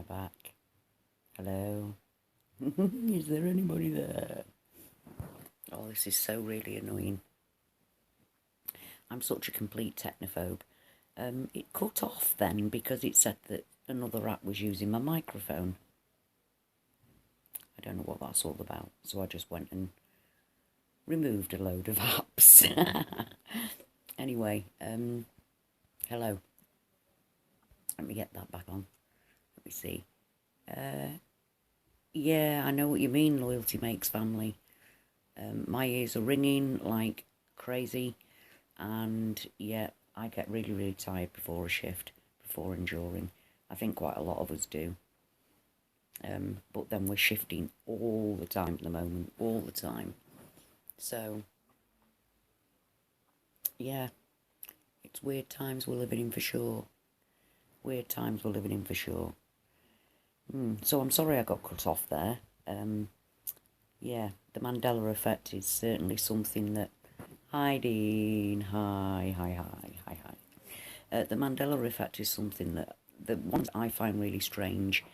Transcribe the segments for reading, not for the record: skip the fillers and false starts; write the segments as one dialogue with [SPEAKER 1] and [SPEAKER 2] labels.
[SPEAKER 1] back. Hello? Is there anybody there? Oh, this is so really annoying. I'm such a complete technophobe. It cut off then because it said that another app was using my microphone. I don't know what that's all about, so I just went and removed a load of apps. Anyway, hello. Let me get that back on. Let me see. Yeah, I know what you mean, loyalty makes family. My ears are ringing like crazy, and yeah, I get really, really tired before a shift, before and during. I think quite a lot of us do. But then we're shifting all the time at the moment, all the time. So, yeah, it's weird times we're living in for sure. Weird times we're living in for sure. So I'm sorry I got cut off there. Yeah, the Mandela Effect is certainly something that... Hi, Dean. Hi. The Mandela Effect is something that... The ones I find really strange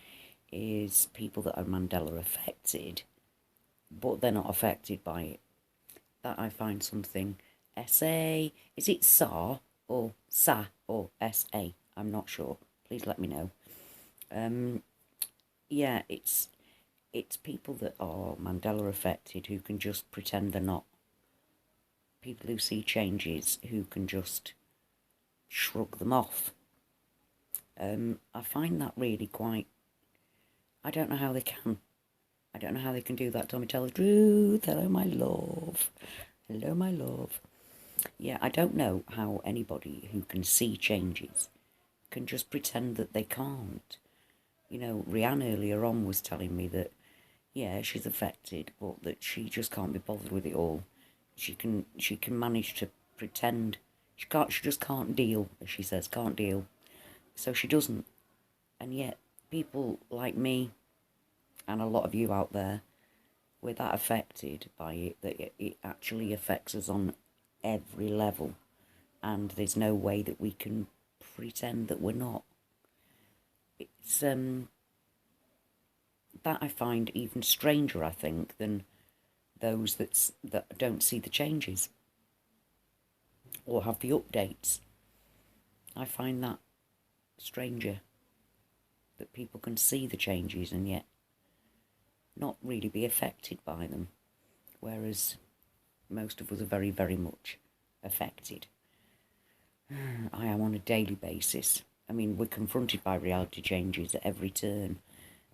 [SPEAKER 1] is people that are Mandela affected, but they're not affected by it. That I find something... S-A... Is it SA or SA or S-A? I'm not sure. Please let me know. Yeah, it's people that are Mandela affected who can just pretend they're not. People who see changes who can just shrug them off. I find that really quite... I don't know how they can. I don't know how they can do that. Tommy, tell the truth. Hello, my love. Hello, my love. Yeah, I don't know how anybody who can see changes can just pretend that they can't. You know, Rihanna earlier on was telling me that, yeah, she's affected, but that she just can't be bothered with it all. She can manage to pretend. She just can't deal, as she says, can't deal. So she doesn't. And yet, people like me, and a lot of you out there, we're that affected by it, that it actually affects us on every level. And there's no way that we can pretend that we're not. It's, that I find even stranger, I think, than those that don't see the changes or have the updates. I find that stranger, that people can see the changes and yet not really be affected by them, whereas most of us are very, very much affected. I am on a daily basis. I mean, we're confronted by reality changes at every turn,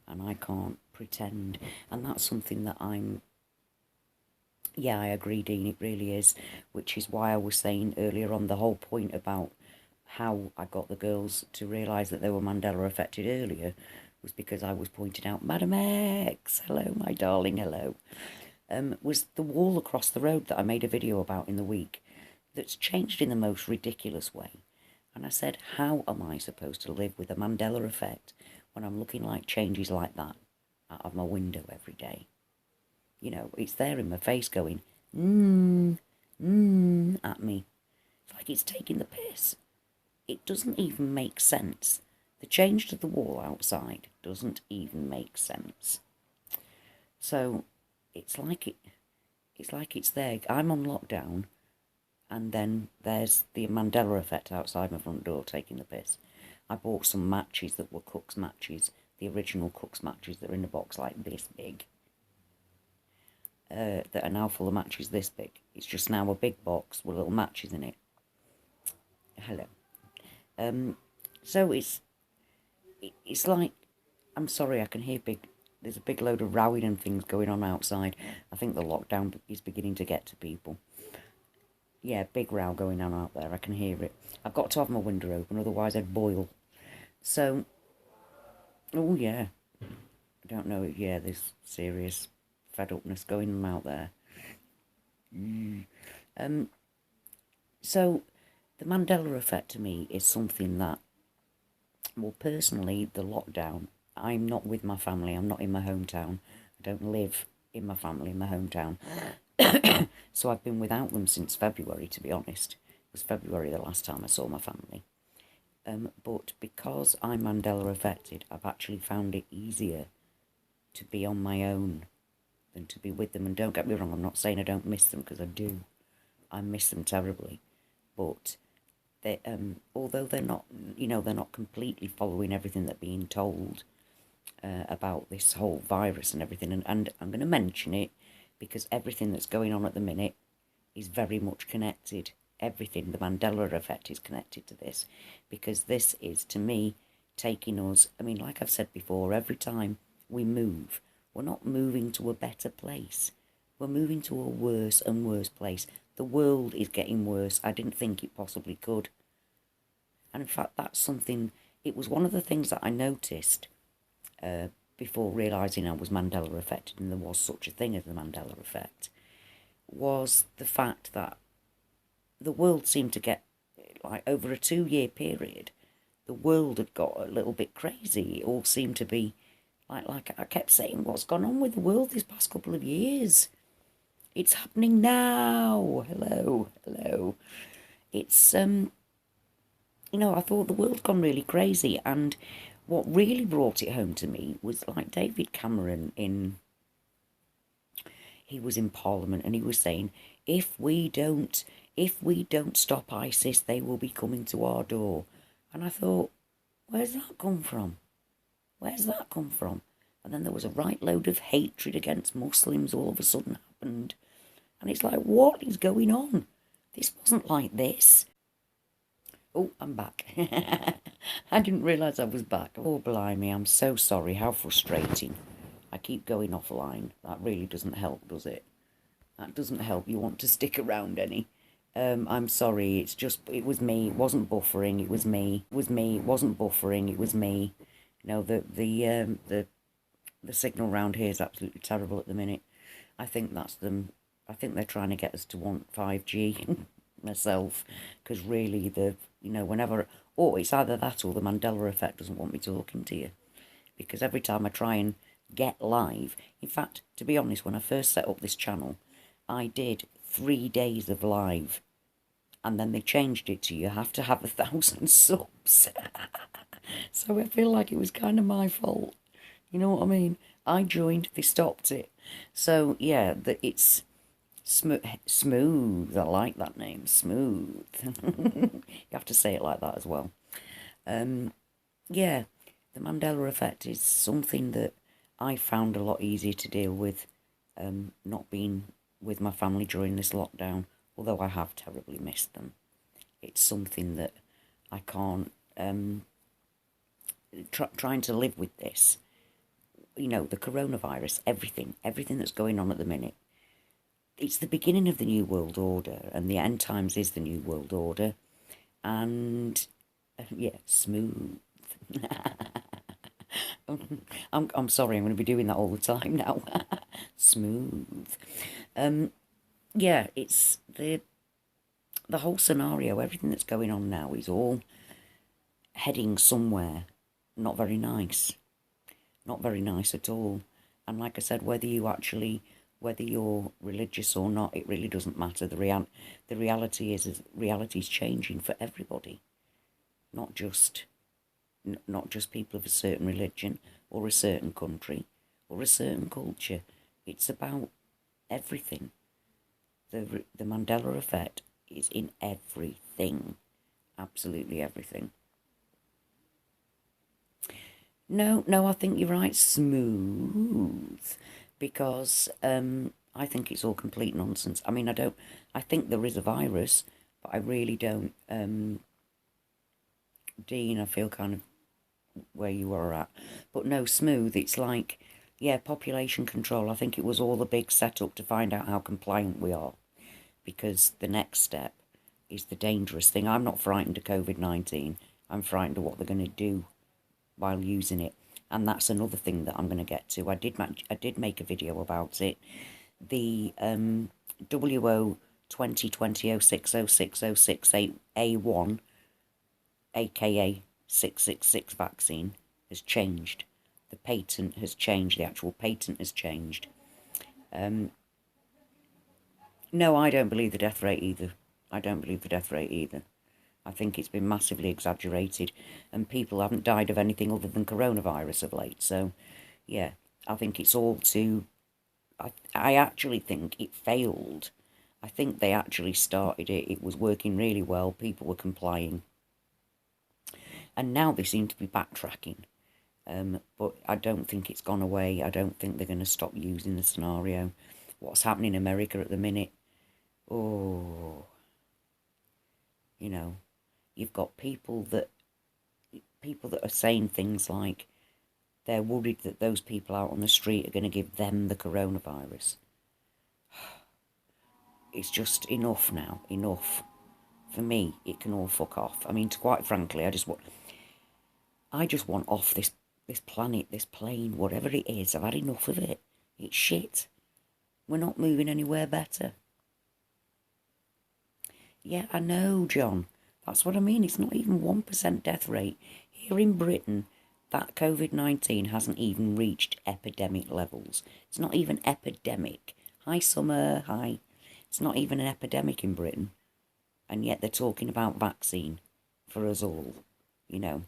[SPEAKER 1] and I can't pretend. And that's something that I'm... Yeah, I agree, Dean, it really is, which is why I was saying earlier on the whole point about how I got the girls to realise that they were Mandela affected earlier was because I was pointing out, Madam X, hello, my darling, hello, was the wall across the road that I made a video about in the week that's changed in the most ridiculous way. And I said, how am I supposed to live with a Mandela effect when I'm looking like changes like that out of my window every day? You know, it's there in my face going, at me. It's like it's taking the piss. It doesn't even make sense. The change to the wall outside doesn't even make sense. So it's like it's there. I'm on lockdown, and then there's the Mandela effect outside my front door taking the piss. I bought some matches that were Cook's matches, the original Cook's matches that are in a box like this big. That are now full of matches this big. It's just now a big box with little matches in it. Hello. So it's like, I'm sorry, I can hear there's a big load of rowing and things going on outside. I think the lockdown is beginning to get to people. Yeah, big row going on out there, I can hear it. I've got to have my window open, otherwise I'd boil. So, oh yeah, I don't know, yeah, there's serious fed-upness going on out there. So, the Mandela effect to me is something that, well, personally, the lockdown, I'm not with my family, I'm not in my hometown, I don't live in my family in my hometown, so I've been without them since February, to be honest. It was February the last time I saw my family. But because I'm Mandela affected, I've actually found it easier to be on my own than to be with them. And don't get me wrong, I'm not saying I don't miss them, because I do. I miss them terribly. But they, although they're not, they're not completely following everything they're being told about this whole virus and everything. And I'm going to mention it because everything that's going on at the minute is very much connected. Everything, the Mandela Effect, is connected to this, because this is, to me, taking us, I mean, like I've said before, every time we move, we're not moving to a better place. We're moving to a worse and worse place. The world is getting worse. I didn't think it possibly could. And in fact, that's something, it was one of the things that I noticed before realising I was Mandela affected, and there was such a thing as the Mandela Effect, was the fact that the world seemed to get, like, over a 2-year period, the world had got a little bit crazy. It all seemed to be, like I kept saying, what's gone on with the world this past couple of years? It's happening now. Hello. It's, I thought the world gone really crazy. And what really brought it home to me was, like, David Cameron he was in Parliament and he was saying, if we don't stop ISIS, they will be coming to our door. And I thought, where's that come from? And then there was a right load of hatred against Muslims all of a sudden happened. And it's like, what is going on? This wasn't like this. Oh, I'm back. I didn't realise I was back. Oh, blimey, I'm so sorry. How frustrating. I keep going offline. That really doesn't help, does it? That doesn't help. You want to stick around any. I'm sorry. It's just, it was me. It wasn't buffering. It was me. It wasn't buffering. It was me. The signal round here is absolutely terrible at the minute. I think that's them. I think they're trying to get us to want 5G myself, because really whenever, it's either that or the Mandela Effect doesn't want me talking to you, because every time I try and get live, in fact, to be honest, when I first set up this channel, I did 3 days of live, and then they changed it to you have to have 1,000 subs. So I feel like it was kind of my fault. You know what I mean? I joined, they stopped it. So yeah, it's smooth. I like that name, Smooth. You have to say it like that as well. Yeah, the Mandela Effect is something that I found a lot easier to deal with, not being with my family during this lockdown, although I have terribly missed them. It's something that I can't, trying to live with this, the coronavirus, everything that's going on at the minute. It's the beginning of the New World Order, and the end times is the New World Order, and yeah, smooth. I'm sorry, I'm going to be doing that all the time now. Smooth. Yeah, it's the whole scenario, everything that's going on now is all heading somewhere not very nice. Not very nice at all. And like I said, whether you're religious or not, it really doesn't matter. The reality is reality's changing for everybody, not just people of a certain religion or a certain country or a certain culture. It's about everything. The Mandela Effect is in everything, absolutely everything. No, I think you're right, Smooth, because I think it's all complete nonsense. I mean, I think there is a virus, but I really don't. Dean, I feel kind of where you are at. But no, Smooth, it's like, yeah, population control. I think it was all the big setup to find out how compliant we are, because the next step is the dangerous thing. I'm not frightened of COVID-19. I'm frightened of what they're going to do while using it, and that's another thing that I'm going to get to. I did make a video about it. The WO 2020-060606A1, aka 666 vaccine, has changed. The patent has changed. The actual patent has changed. No, I don't believe the death rate either. I think it's been massively exaggerated, and people haven't died of anything other than coronavirus of late. So, yeah, I think it's all too... I actually think it failed. I think they actually started it. It was working really well. People were complying. And now they seem to be backtracking. But I don't think it's gone away. I don't think they're going to stop using the scenario. What's happening in America at the minute? Oh, you know, you've got people that are saying things like they're worried that those people out on the street are going to give them the coronavirus. It's just enough now. Enough. For me, it can all fuck off. I mean, quite frankly, I just want off this planet, this plane, whatever it is. I've had enough of it. It's shit. We're not moving anywhere better. Yeah, I know, John. That's what I mean. It's not even 1% death rate. Here in Britain, that COVID-19 hasn't even reached epidemic levels. It's not even epidemic. Hi, Summer. Hi. It's not even an epidemic in Britain. And yet they're talking about vaccine for us all, you know.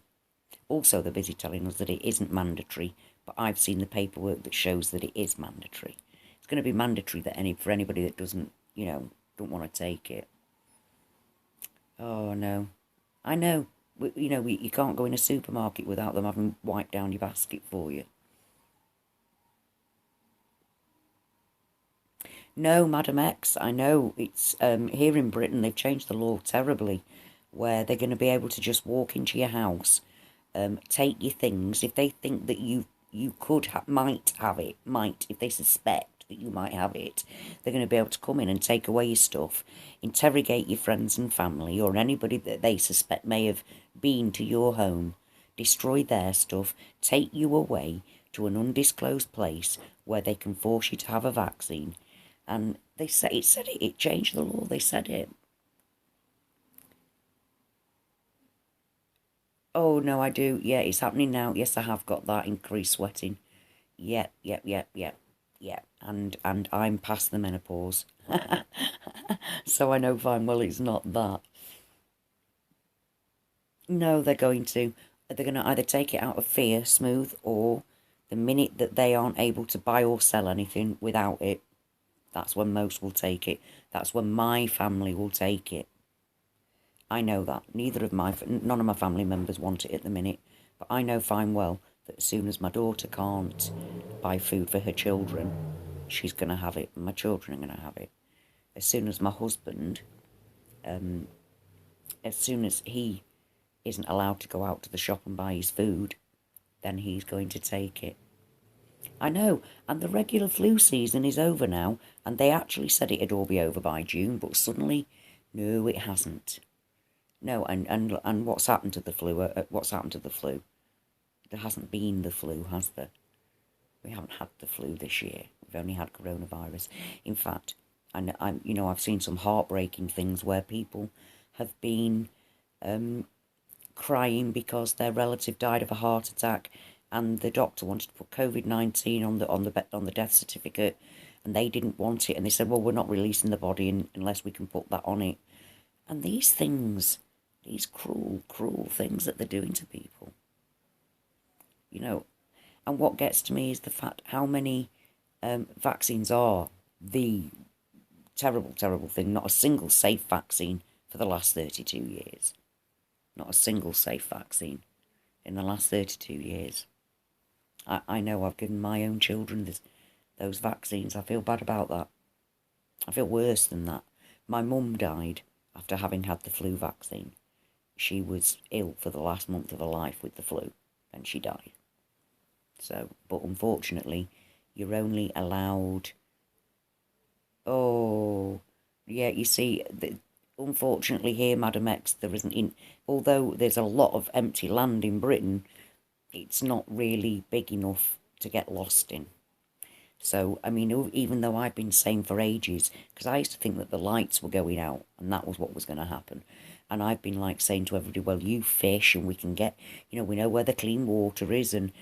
[SPEAKER 1] Also, they're busy telling us that it isn't mandatory, but I've seen the paperwork that shows that it is mandatory. It's going to be mandatory that for anybody that doesn't, don't want to take it. Oh, no. I know. You can't go in a supermarket without them having wiped down your basket for you. No, Madam X, I know. It's here in Britain, they've changed the law terribly, where they're going to be able to just walk into your house, take your things. If they think that you might have it, if they suspect that you might have it, they're going to be able to come in and take away your stuff, interrogate your friends and family, or anybody that they suspect may have been to your home, destroy their stuff, take you away to an undisclosed place where they can force you to have a vaccine. And they say it changed the law. They said it. Oh no, I do. Yeah, it's happening now. Yes, I have got that increased sweating. Yep. And I'm past the menopause, so I know fine well it's not that. No, they're going to either take it out of fear, smooth, or the minute that they aren't able to buy or sell anything without it, that's when most will take it. That's when my family will take it. I know that. None of my family members want it at the minute. But I know fine well that as soon as my daughter can't buy food for her children, she's going to have it. And my children are going to have it. As soon as my husband, as soon as he isn't allowed to go out to the shop and buy his food, then he's going to take it. I know, and the regular flu season is over now, and they actually said it'd all be over by June, but suddenly, no, it hasn't. No, and what's happened to the flu? What's happened to the flu? There hasn't been the flu, has there? We haven't had the flu this year. We've only had coronavirus. In fact, I've seen some heartbreaking things where people have been crying because their relative died of a heart attack, and the doctor wanted to put COVID-19 on the death certificate, and they didn't want it, and they said, well, we're not releasing the body unless we can put that on it. And these things, these cruel things that they're doing to people, and what gets to me is the fact how many vaccines are the terrible thing. Not a single safe vaccine for the last 32 years. Not a single safe vaccine in the last 32 years. I know I've given my own children those vaccines. I feel bad about that. I feel worse than that. My mum died after having had the flu vaccine. She was ill for the last month of her life with the flu, and she died. So, but unfortunately, you're only allowed... Oh, yeah, you see, unfortunately here, Madam X, there isn't... Although there's a lot of empty land in Britain, it's not really big enough to get lost in. So, I mean, even though I've been saying for ages, because I used to think that the lights were going out, and that was what was going to happen. And I've been saying to everybody, well, you fish, and we can get, we know where the clean water is, and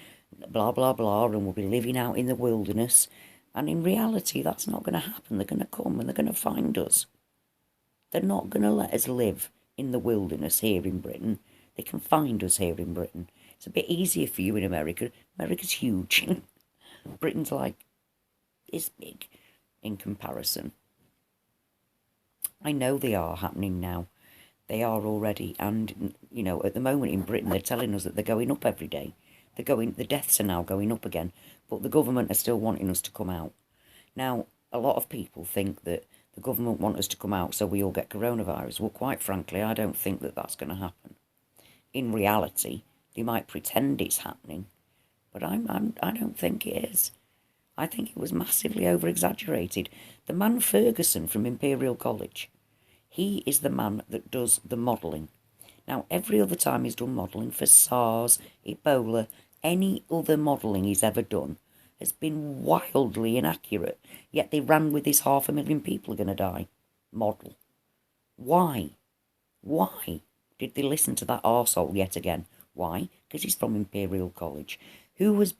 [SPEAKER 1] blah, blah, blah, and we'll be living out in the wilderness. And in reality, that's not going to happen. They're going to come and they're going to find us. They're not going to let us live in the wilderness here in Britain, they can find us here in Britain. It's a bit easier for you in America. America's huge. Britain's like, is big in comparison. I know they are happening now. They are already. And, you know, at the moment in Britain, they're telling us that they're going up every day. The deaths are now going up again. But the government are still wanting us to come out. Now, a lot of people think that the government want us to come out so we all get coronavirus. Well, quite frankly, I don't think that that's going to happen. In reality, they might pretend it's happening, but I don't think it is. I think it was massively over-exaggerated. The man Ferguson from Imperial College, he is the man that does the modelling. Now, every other time he's done modelling for SARS, Ebola, any other modelling he's ever done has been wildly inaccurate, yet they ran with this 500,000 people are going to die model. Why? Why did they listen to that arsehole yet again? Why? Because he's from Imperial College. Who was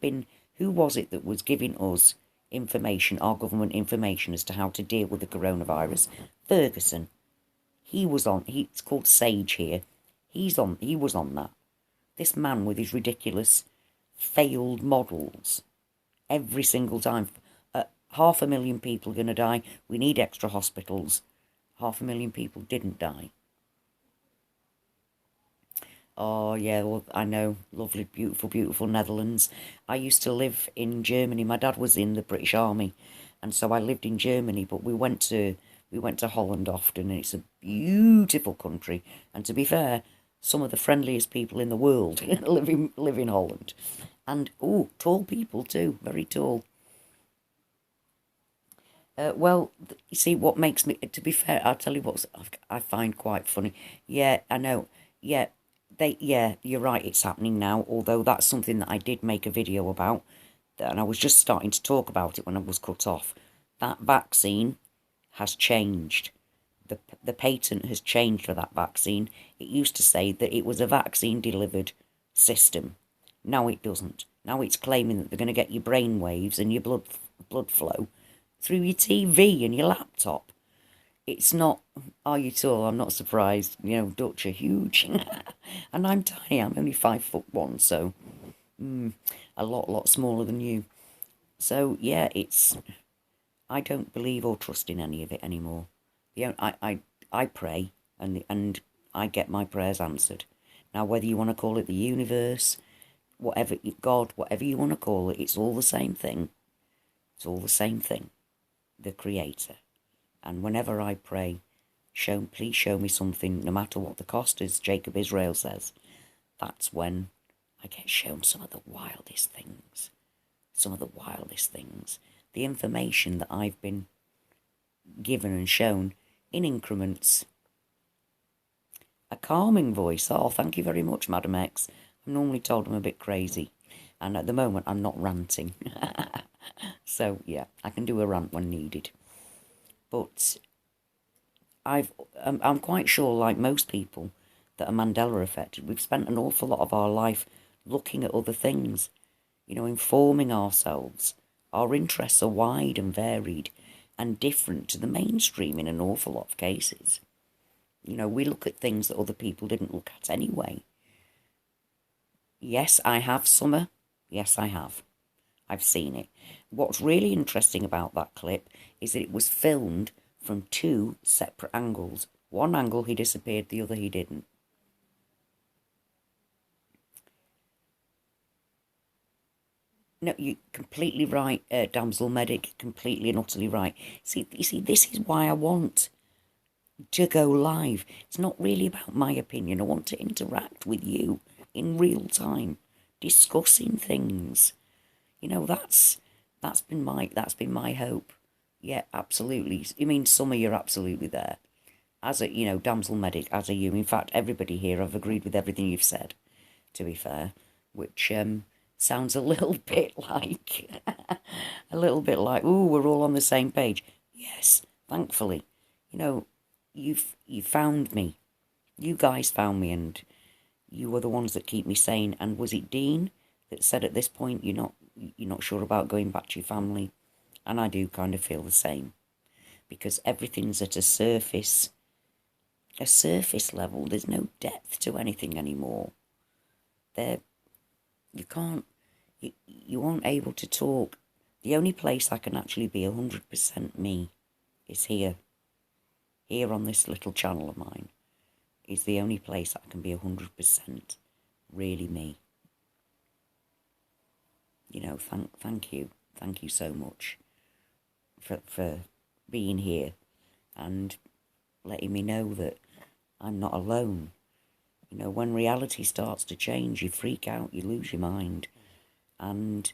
[SPEAKER 1] it that was giving us information, our government information, as to how to deal with the coronavirus? Ferguson. He was on, it's called SAGE here. He was on that. This man with his ridiculous failed models. Every single time. 500,000 people are going to die. We need extra hospitals. 500,000 people didn't die. Oh, yeah, well, I know. Lovely, beautiful, beautiful Netherlands. I used to live in Germany. My dad was in the British Army, and so I lived in Germany, but we went to Holland often, and it's a beautiful country. And to be fair, some of the friendliest people in the world live in Holland. And, oh, tall people too, very tall. Well, you see, what makes me, to be fair, I'll tell you what I find quite funny. Yeah, I know, yeah, you're right, it's happening now, although that's something that I did make a video about, and I was just starting to talk about it when I was cut off. That vaccine has changed. The patent has changed for that vaccine. It used to say that it was a vaccine-delivered system. Now it doesn't. Now it's claiming that they're going to get your brain waves and your blood flow through your TV and your laptop. It's not, are you tall? I'm not surprised. You know, Dutch are huge. And I'm tiny. I'm only 5'1", so a lot smaller than you. So, yeah, I don't believe or trust in any of it anymore. I pray and I get my prayers answered. Now, whether you want to call it the universe, God, whatever you want to call it, it's all the same thing. It's all the same thing. The Creator. And whenever I pray, please show me something, no matter what the cost, as Jacob Israel says, that's when I get shown some of the wildest things. Some of the wildest things. The information that I've been given and shown in increments. A calming voice. Oh, thank you very much, Madam X. I'm normally told I'm a bit crazy. And at the moment, I'm not ranting. So, yeah, I can do a rant when needed. But I'm quite sure, like most people that are Mandela affected, we've spent an awful lot of our life looking at other things, you know, informing ourselves. Our interests are wide and varied and different to the mainstream in an awful lot of cases. You know, we look at things that other people didn't look at anyway. Yes, I have, Summer. Yes, I have. I've seen it. What's really interesting about that clip is that it was filmed from two separate angles. One angle he disappeared, the other he didn't. No, you're completely right, Damsel Medic, completely and utterly right. You see, this is why I want to go live. It's not really about my opinion. I want to interact with you in real time, discussing things. You know, that's been my hope. Yeah, absolutely. I mean, Summer, you're absolutely there. As a, you know, Damsel Medic, as are you. In fact, everybody here, I've agreed with everything you've said, to be fair, which sounds a little bit like, ooh, we're all on the same page. Yes, thankfully. You know, you found me. You guys found me, and you were the ones that keep me sane. And was it Dean that said at this point you're not sure about going back to your family? And I do kind of feel the same, because everything's at a surface a surface level. There's no depth to anything anymore. There, you can't, you aren't able to talk. The only place I can actually be 100% me is here. Here on this little channel of mine is the only place I can be 100% really me. You know, thank you. Thank you so much for being here and letting me know that I'm not alone. You know, when reality starts to change, you freak out, you lose your mind. And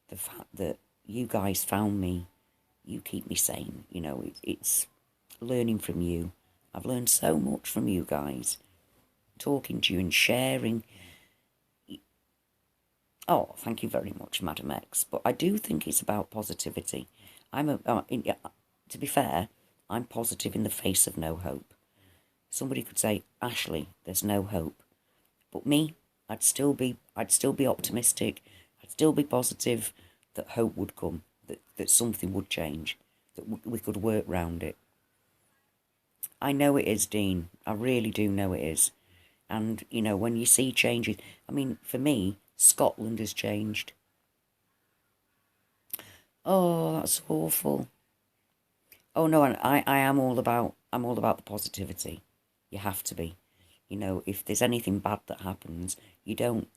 [SPEAKER 1] the fact that you guys found me, you keep me sane. You know, it's learning from you. I've learned so much from you guys, talking to you and sharing. Oh, thank you very much, Madam X. But I do think it's about positivity. To be fair, I'm positive in the face of no hope. Somebody could say, Ashley, there's no hope. But me, I'd still be optimistic. I'd still be positive that hope would come, that something would change, that we could work round it. I know it is, Dean. I really do know it is. And, you know, when you see changes, I mean, for me, Scotland has changed. Oh, that's awful. Oh no, I'm all about the positivity. You have to be. You know, if there's anything bad that happens, you don't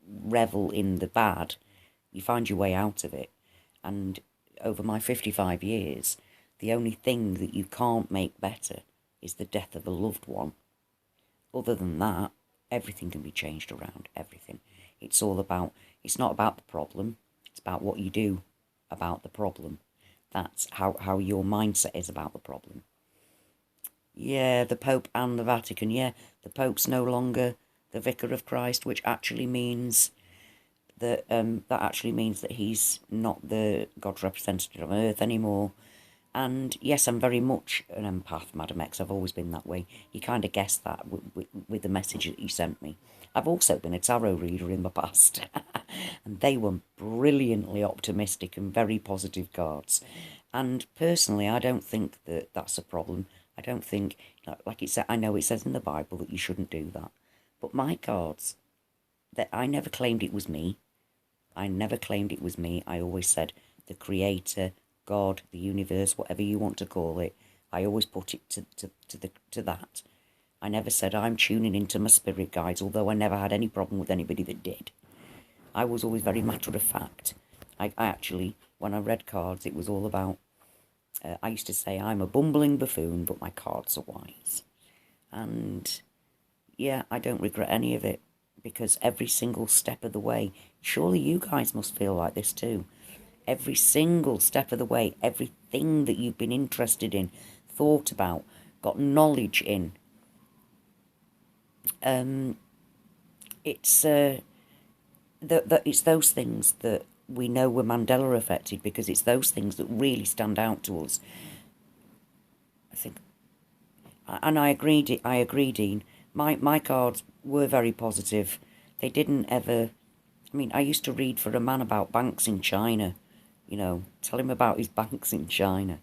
[SPEAKER 1] revel in the bad. You find your way out of it. And over my 55 years, the only thing that you can't make better is the death of a loved one. Other than that, everything can be changed around, everything. It's not about the problem, it's about what you do about the problem. That's how your mindset is about the problem. Yeah, the Pope and the Vatican, yeah. The Pope's no longer the Vicar of Christ, which actually means that he's not the God's representative on earth anymore. And yes, I'm very much an empath, Madam X. I've always been that way. You kind of guessed that with the message that you sent me. I've also been a tarot reader in the past. And they were brilliantly optimistic and very positive cards. And personally, I don't think that that's a problem. I don't think, like it said, I know it says in the Bible that you shouldn't do that. But my cards, that I never claimed it was me. I never claimed it was me. I always said the Creator, God, the universe, whatever you want to call it. I always put it to that. I never said I'm tuning into my spirit guides, although I never had any problem with anybody that did. I was always very matter of fact. I actually, when I read cards, it was all about, I used to say I'm a bumbling buffoon, but my cards are wise. And yeah, I don't regret any of it, because every single step of the way, surely you guys must feel like this too. Every single step of the way, everything that you've been interested in, thought about, got knowledge in, it's it's those things that we know we're Mandela affected, because it's those things that really stand out to us. I think, and I agree, Dean. My cards were very positive. They didn't ever. I mean, I used to read for a man about banks in China. You know, tell him about his banks in China.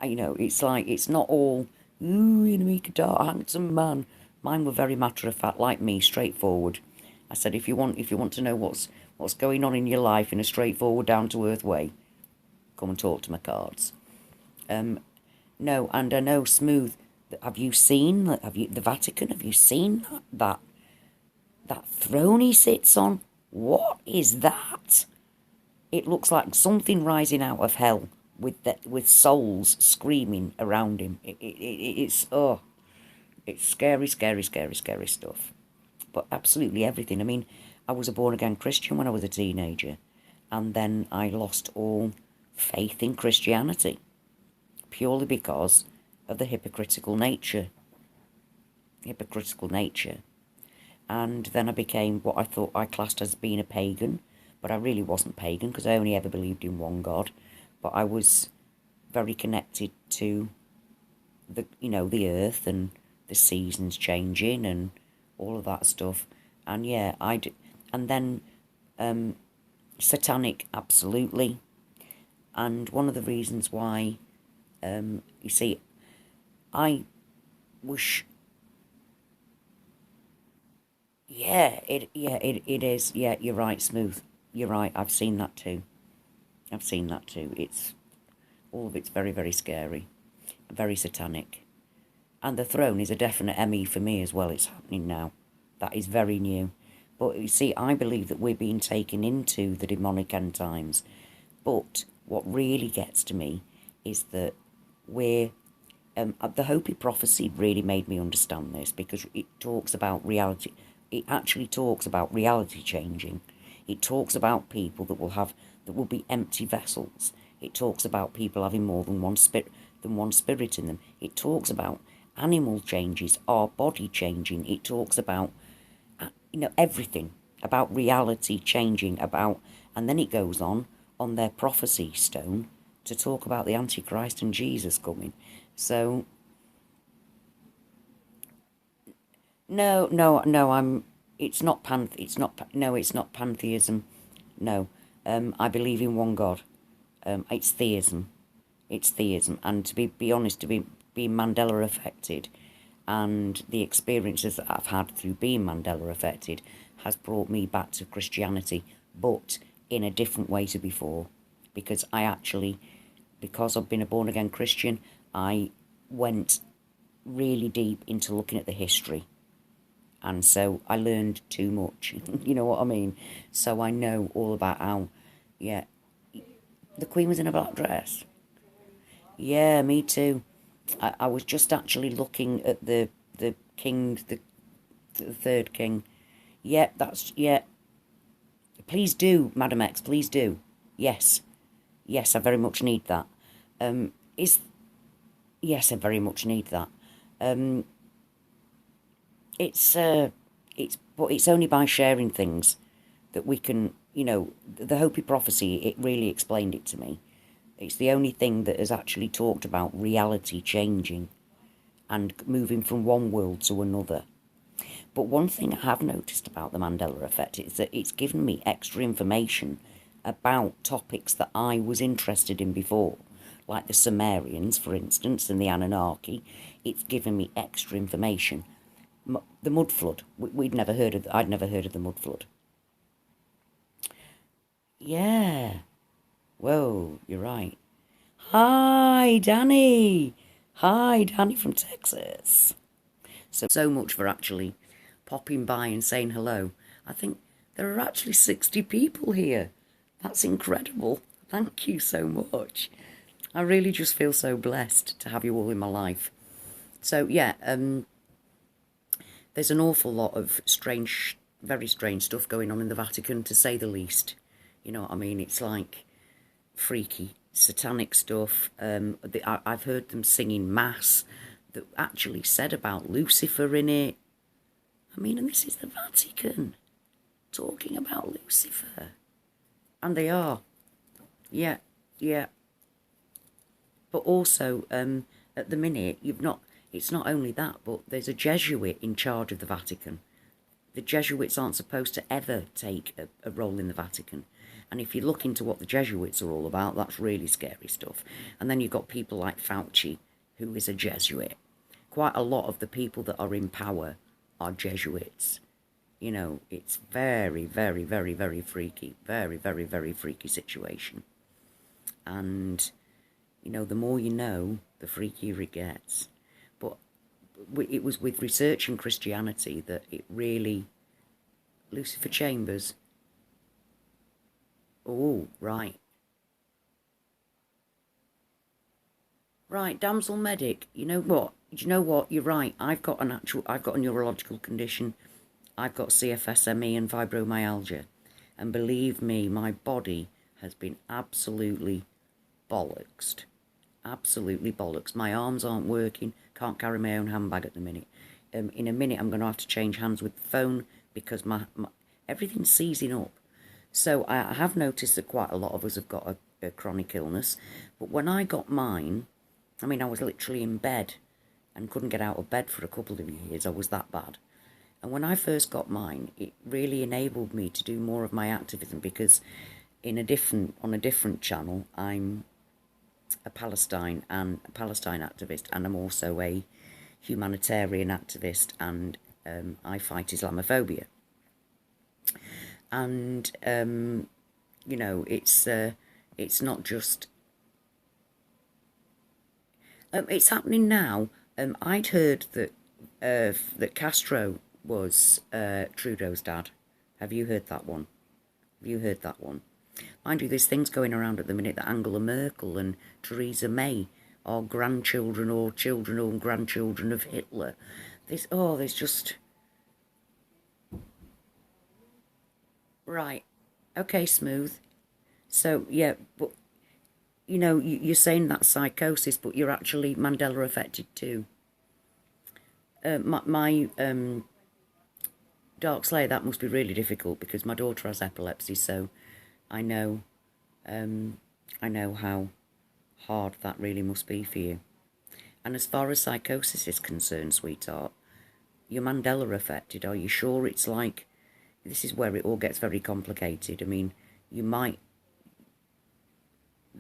[SPEAKER 1] You know, it's like, it's not all, ooh, you make a dark, handsome man. Mine were very matter of fact, like me, straightforward. I said, if you want to know what's going on in your life in a straightforward, down to earth way, come and talk to my cards. No, and I know, Smooth. Have you seen? The Vatican? Have you seen that throne he sits on? What is that? It looks like something rising out of hell with souls screaming around him. It's scary, scary, scary, scary stuff. But absolutely everything. I mean, I was a born-again Christian when I was a teenager, and then I lost all faith in Christianity, purely because of the hypocritical nature. And then I became what I thought I classed as being a pagan, but I really wasn't pagan, because I only ever believed in one God. But I was very connected to the earth and the seasons changing and all of that stuff. And yeah, and then satanic, absolutely. And one of the reasons why, you see, I whoosh. It is. Yeah, you're right, Smooth. You're right. I've seen that too. I've seen that too. It's all of it's very, very scary, very satanic. And the throne is a definite ME for me as well. It's happening now. That is very new. But you see, I believe that we're being taken into the demonic end times. But what really gets to me is that we're the Hopi prophecy really made me understand this, because it talks about reality. It actually talks about reality changing. It talks about people that will be empty vessels. It talks about people having more than one spirit in them. It talks about animal changes, our body changing. It talks about everything about reality changing, and then it goes on their prophecy stone to talk about the Antichrist and Jesus coming. So no, it's not it's not pantheism. No, I believe in one God. It's theism. It's theism. And to be honest, to be Mandela affected, and the experiences that I've had through being Mandela affected has brought me back to Christianity, but in a different way to before. Because because I've been a born-again Christian, I went really deep into looking at the history. And so I learned too much, you know what I mean? So I know all about how, yeah, the Queen was in a black dress. Yeah, me too. I was just actually looking at the king, the third king. Yeah, yeah. Please do, Madam X, please do. Yes, yes, I very much need that. Yes, I very much need that. But it's only by sharing things that we can, the Hopi prophecy, it really explained it to me. It's the only thing that has actually talked about reality changing and moving from one world to another. But one thing I have noticed about the Mandela Effect is that it's given me extra information about topics that I was interested in before, like the Sumerians, for instance, and the Anunnaki. It's given me extra information. The mud flood, I'd never heard of the mud flood. Yeah. Whoa, you're right. Hi, Danny. Hi, Danny from Texas. So much for actually popping by and saying hello. I think there are actually 60 people here. That's incredible. Thank you so much. I really just feel so blessed to have you all in my life. So, yeah, there's an awful lot of strange, very strange stuff going on in the Vatican, to say the least. You know what I mean? It's like freaky, satanic stuff. I've heard them singing Mass that actually said about Lucifer in it. I mean, and this is the Vatican talking about Lucifer. And they are. Yeah, yeah. But also, at the minute, it's not only that, but there's a Jesuit in charge of the Vatican. The Jesuits aren't supposed to ever take a role in the Vatican. And if you look into what the Jesuits are all about, that's really scary stuff. And then you've got people like Fauci, who is a Jesuit. Quite a lot of the people that are in power are Jesuits. You know, it's very, very, very, very freaky. Very, very, very freaky situation. And, the more you know, the freakier it gets. But it was with researching Christianity that it really... Lucifer Chambers... Oh, right. Right, damsel medic. You know what? You're right. I've got a neurological condition. I've got CFSME and fibromyalgia. And believe me, my body has been absolutely bollocksed. Absolutely bollocks. My arms aren't working. Can't carry my own handbag at the minute. In a minute, I'm going to have to change hands with the phone because my everything's seizing up. So I have noticed that quite a lot of us have got a chronic illness. But when I got mine, I mean, I was literally in bed and couldn't get out of bed for a couple of years. I was that bad. And when I first got mine, it really enabled me to do more of my activism, because on a different channel, I'm a Palestine activist, and I'm also a humanitarian activist, and I fight Islamophobia. And you know, it's not just it's happening now. I'd heard that that Castro was Trudeau's dad. Have you heard that one? Have you heard that one? Mind you, there's things going around at the minute that Angela Merkel and Theresa May are grandchildren or children or grandchildren of Hitler. There's just... Right. Okay, Smooth. So, yeah, but, you know, you're saying that's psychosis, but you're actually Mandela affected too. My Dark Slayer, that must be really difficult because my daughter has epilepsy, so I know how hard that really must be for you. And as far as psychosis is concerned, sweetheart, you're Mandela affected. Are you sure it's like... This is where it all gets very complicated. I mean, you might...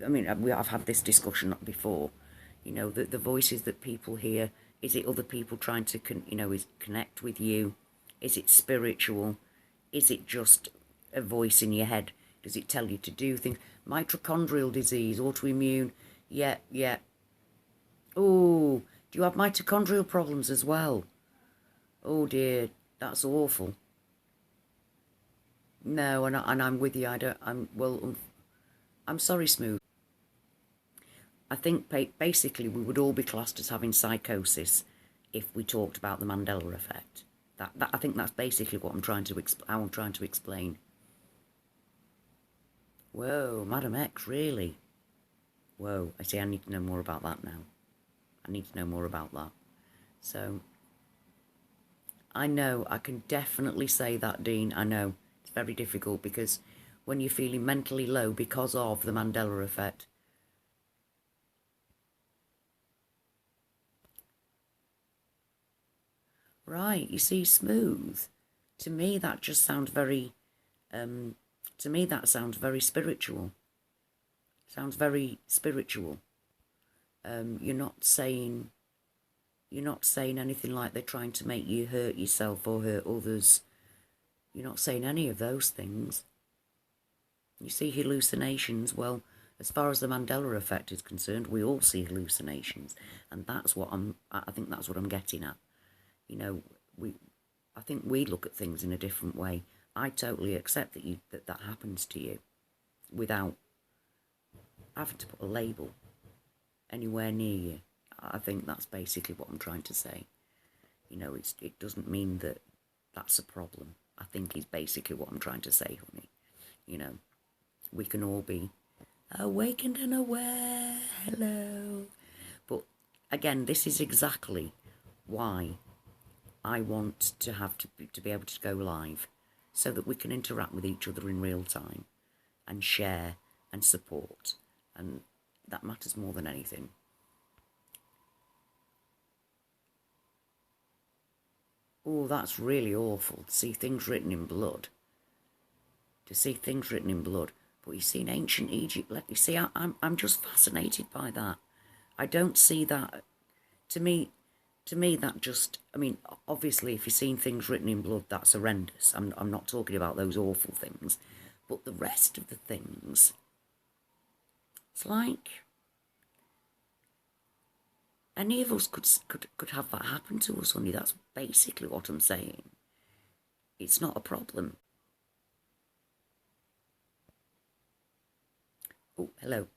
[SPEAKER 1] I mean, I've had this discussion before. You know, the voices that people hear, is it other people trying to, connect with you? Is it spiritual? Is it just a voice in your head? Does it tell you to do things? Mitochondrial disease, autoimmune, yeah. Oh, do you have mitochondrial problems as well? Oh dear, that's awful. No, and I'm with you. I'm sorry, Smooth. I think basically we would all be classed as having psychosis if we talked about the Mandela effect. I think that's basically what I'm trying to explain. Whoa, Madam X, really? Whoa, I see. I need to know more about that now. I need to know more about that. So, I know, I can definitely say that, Dean. I know. It's very difficult because when you're feeling mentally low because of the Mandela effect, right, you see, Smooth. To me, that just sounds very, to me, that sounds very spiritual. Sounds very spiritual. You're not saying anything like they're trying to make you hurt yourself or hurt others. You're not saying any of those things. You see hallucinations. Well, as far as the Mandela effect is concerned, we all see hallucinations, and that's what I think that's what I'm getting at. You know, I think we look at things in a different way. I totally accept that happens to you without having to put a label anywhere near you. I think that's basically what I'm trying to say. You know, it doesn't mean that that's a problem. I think is basically what I'm trying to say, honey. You know, we can all be awakened and aware. Hello. But again, this is exactly why I want to be able to go live, so that we can interact with each other in real time and share and support, and that matters more than anything. Oh, that's really awful to see things written in blood. But you see, in ancient Egypt, you see, I'm just fascinated by that. I don't see that. To me, that just, I mean, obviously, if you're seeing things written in blood, that's horrendous. I'm not talking about those awful things. But the rest of the things, it's like any of us could have that happen to us, honey. That's basically what I'm saying. It's not a problem. Oh, hello.